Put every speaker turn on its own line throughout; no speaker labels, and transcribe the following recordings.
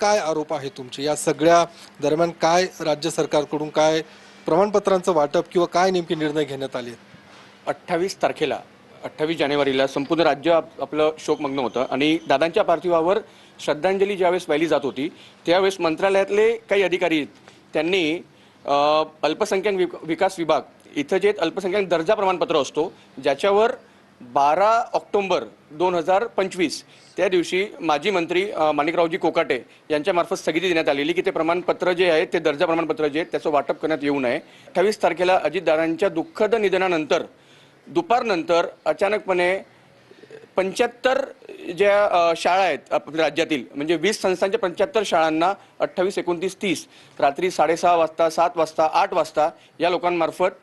काय आरोप आहे तुमचे या सगळ्या दरम्यान? काय राज्य सरकारकडून काय प्रमाणपत्रांचं वाटप किंवा काय नेमके निर्णय घेण्यात आले?
28 तारखेला 28 जानेवारीला संपूर्ण राज्य आपलं शोकमग्न होतं आणि दादांच्या पार्थिवावर श्रद्धांजली ज्यावेळेस वाहिली जात होती त्यावेळेस मंत्रालयातले काही अधिकारी त्यांनी अल्पसंख्याक विकास विभाग इथं जे अल्पसंख्याक दर्जा प्रमाणपत्र असतो ज्याच्यावर 12 ऑक्टोबर 2025 त्या दिवशी माजी मंत्री माणिकरावजी कोकाटे यांच्यामार्फत स्थगिती देण्यात आलेली की ते प्रमाणपत्र जे आहे ते दर्जा प्रमाणपत्र जे त्याचं वाटप करण्यात येऊ नये. 28 तारखेला अजितदादांच्या दुःखद निधनानंतर दुपारनंतर अचानकपणे 75 ज्या शाळा आहेत आपल्या राज्यातील म्हणजे 20 संस्थांच्या 75 शाळांना 28, 29, 30 रात्री 6:30 वाजता 7 वाजता 8 वाजता या लोकांमार्फत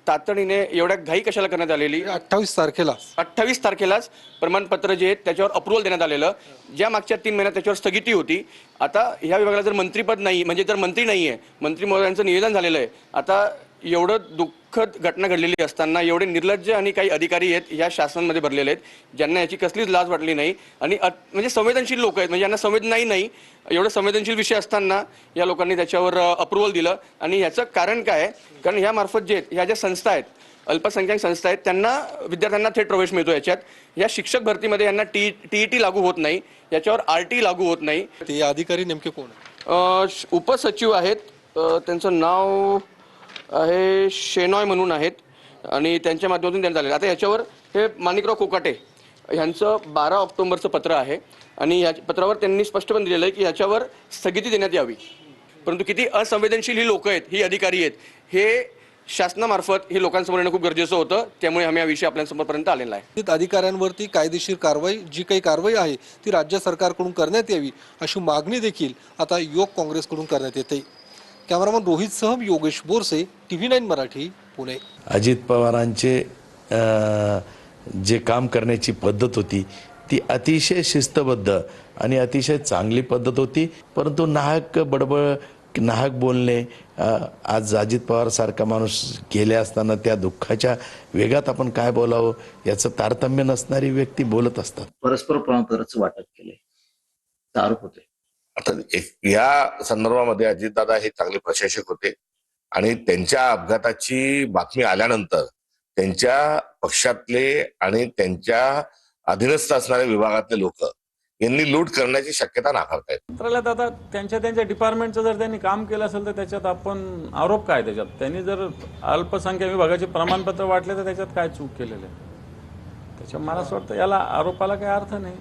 तातडीने एवढ्या घाई कशाला करण्यात आलेली? 28 तारखेलाच प्रमाणपत्र जे आहेत त्याच्यावर अप्रुव्हल देण्यात आलेलं, ज्या मागच्या 3 महिन्यात त्याच्यावर स्थगिती होती. आता ह्या विभागाला जर मंत्रीपद नाही म्हणजे जर मंत्री नाही आहे, मंत्री महोदयांचं निवेदन झालेलं आहे. आता एवढं दुःखद घटना घडलेली असताना एवढे निर्लज्ज आणि काही अधिकारी आहेत ह्या शासनामध्ये भरलेले आहेत ज्यांना याची कसलीच लाज वाटली नाही आणि म्हणजे संवेदनशील लोक आहेत म्हणजे यांना संवेदनाही नाही. एवढं संवेदनशील विषय असताना या लोकांनी त्याच्यावर अप्रुव्हल दिलं आणि याचं कारण काय? कारण ह्यामार्फत जे ह्या ज्या संस्था आहेत अल्पसंख्याक संस्था आहेत त्यांना विद्यार्थ्यांना थेट प्रवेश मिळतो. याच्यात या शिक्षक भरतीमध्ये यांना टीईटी लागू होत नाही, याच्यावर आरटी लागू होत नाही.
ते अधिकारी नेमके कोण?
उपसचिव आहेत, त्यांचं नाव आहे शेनॉय म्हणून आहेत आणि त्यांच्या माध्यमातून त्यांनी झालेलं. आता याच्यावर हे माणिकराव कोकाटे यांचं 12 ऑक्टोबरचं पत्र आहे आणि या पत्रावर त्यांनी स्पष्टपणे दिलेलं आहे की ह्याच्यावर स्थगिती देण्यात यावी. परंतु किती असंवेदनशील ही लोक आहेत, ही अधिकारी आहेत, हे शासनामार्फत हे लोकांसमोर येणं खूप गरजेचं होतं. त्यामुळे आम्ही हा विषय आपल्यासमोरपर्यंत आलेला आहे.
अधिकाऱ्यांवरती कायदेशीर कारवाई जी काही कारवाई आहे ती राज्य सरकारकडून करण्यात यावी अशी मागणी देखील आता युवक काँग्रेसकडून करण्यात येते. कॅमेरामन रोहित सह योगेश बोरसे, TV9 मराठी, पुणे.
अजित पवारांचे जे काम करण्याची पद्धत होती ती अतिशय शिस्तबद्ध आणि अतिशय चांगली पद्धत होती. परंतु नाहक बोलणे, आज अजित पवार सारखा माणूस गेले असताना त्या दुःखाच्या वेगात आपण काय बोलावं याचं तारतम्य नसणारी व्यक्ती बोलत असतात.
परस्पर प्रमाणपत्राचं वाटप केले आरोप होते.
आता या संदर्भामध्ये अजितदादा हे चांगले प्रशासक होते आणि त्यांच्या अपघाताची बातमी आल्यानंतर त्यांच्या पक्षातले आणि त्यांच्या अधीनस्थ असणाऱ्या विभागातले लोक यांनी लूट करण्याची शक्यता नाकारतायत.
मंत्रालयात आता त्यांच्या डिपार्टमेंटचं जर त्यांनी काम केलं असेल तर त्याच्यात आपण आरोप काय? त्याच्यात त्यांनी जर अल्पसंख्याक विभागाचे प्रमाणपत्र वाटले तर त्याच्यात काय चूक केलेलं आहे? त्याच्या मला असं वाटतं याला आरोपाला काही अर्थ नाही.